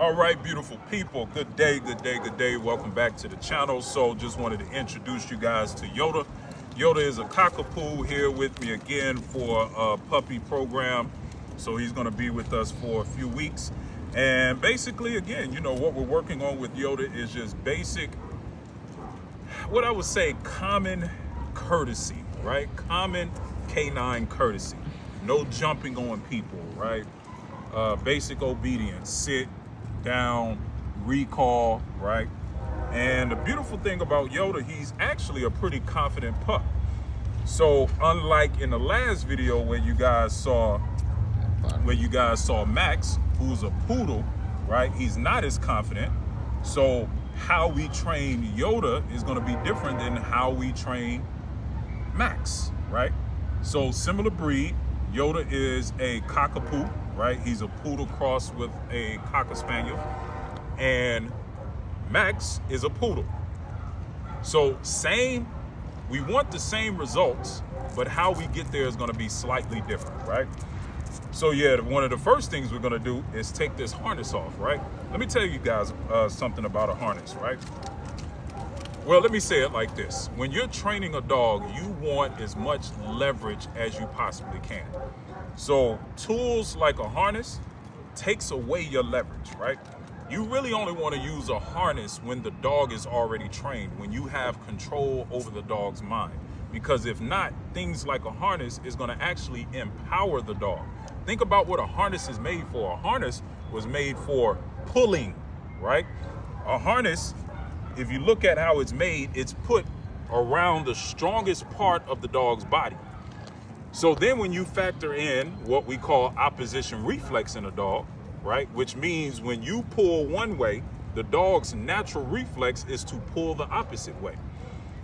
All right, beautiful people, good day, good day, good day. Welcome back to the channel. So just wanted to introduce you guys to Yoda. Yoda is a cockapoo here with me again for a puppy program. So he's gonna be with us for a few weeks. And basically, again, you know, what we're working on with Yoda is just basic, what I would say, common courtesy, right? Common canine courtesy. No jumping on people, right? Basic obedience, sit down, recall, right? And the beautiful thing about Yoda, he's actually a pretty confident pup. So unlike in the last video where you guys saw Max, who's a poodle, right? He's not as confident. So how we train Yoda is going to be different than how we train Max, right? So similar breed. Yoda is a cockapoo, right? He's a poodle crossed with a cocker spaniel, and Max is a poodle. So we want the same results, but how we get there is going to be slightly different, right? So yeah, one of the first things we're going to do is take this harness off, right? Let me tell you guys something about a harness, right? Well, let me say it like this. When you're training a dog, you want as much leverage as you possibly can. So tools like a harness takes away your leverage, right? You really only want to use a harness when the dog is already trained, when you have control over the dog's mind. Because if not, things like a harness is going to actually empower the dog. Think about what a harness is made for. A harness was made for pulling, right? A harness, if you look at how it's made, it's put around the strongest part of the dog's body. So then when you factor in what we call opposition reflex in a dog, right? Which means when you pull one way, the dog's natural reflex is to pull the opposite way.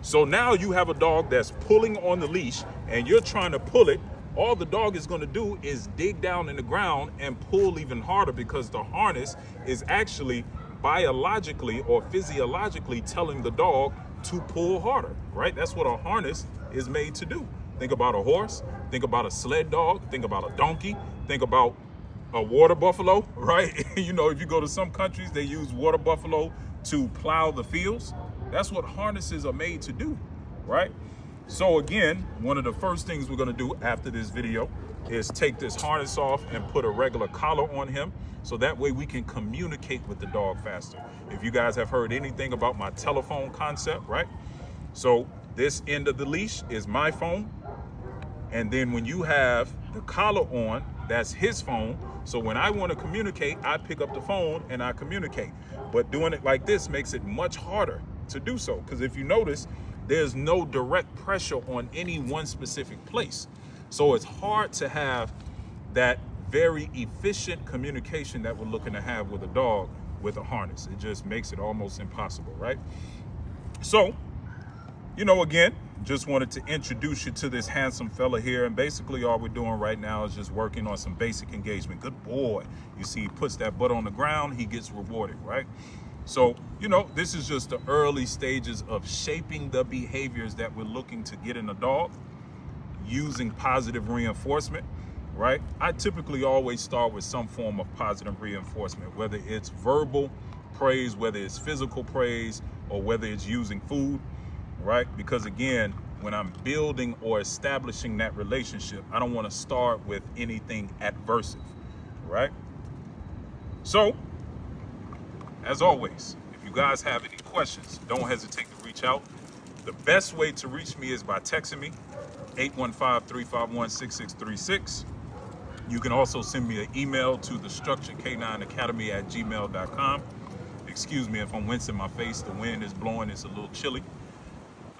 So now you have a dog that's pulling on the leash and you're trying to pull it. All the dog is going to do is dig down in the ground and pull even harder, because the harness is actually biologically or physiologically telling the dog to pull harder, right? That's what a harness is made to do. Think about a horse, think about a sled dog, think about a donkey, think about a water buffalo, right? You know, if you go to some countries, they use water buffalo to plow the fields. That's what harnesses are made to do, right? So again, one of the first things we're going to do after this video is take this harness off and put a regular collar on him, so that way we can communicate with the dog faster. If you guys have heard anything about my telephone concept, right? So this end of the leash is my phone. And then when you have the collar on, that's his phone. So when I want to communicate, I pick up the phone and I communicate. But doing it like this makes it much harder to do so, because if you notice, there's no direct pressure on any one specific place. So it's hard to have that very efficient communication that we're looking to have with a dog with a harness. It just makes it almost impossible, right? So, you know, again, just wanted to introduce you to this handsome fella here. And basically all we're doing right now is just working on some basic engagement. Good boy. You see, he puts that butt on the ground, he gets rewarded, right? So, you know, this is just the early stages of shaping the behaviors that we're looking to get in a dog using positive reinforcement, right? I typically always start with some form of positive reinforcement, whether it's verbal praise, whether it's physical praise, or whether it's using food, right? Because again, when I'm building or establishing that relationship, I don't want to start with anything adversive, right? So, as always, if you guys have any questions, don't hesitate to reach out. The best way to reach me is by texting me, 815-351-6636. You can also send me an email to thestructuredk9academy@gmail.com. Excuse me if I'm wincing my face. The wind is blowing. It's a little chilly.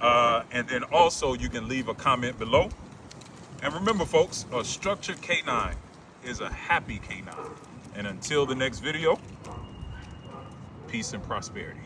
And then also you can leave a comment below. And remember, folks, a structured canine is a happy canine. And until the next video, peace and prosperity.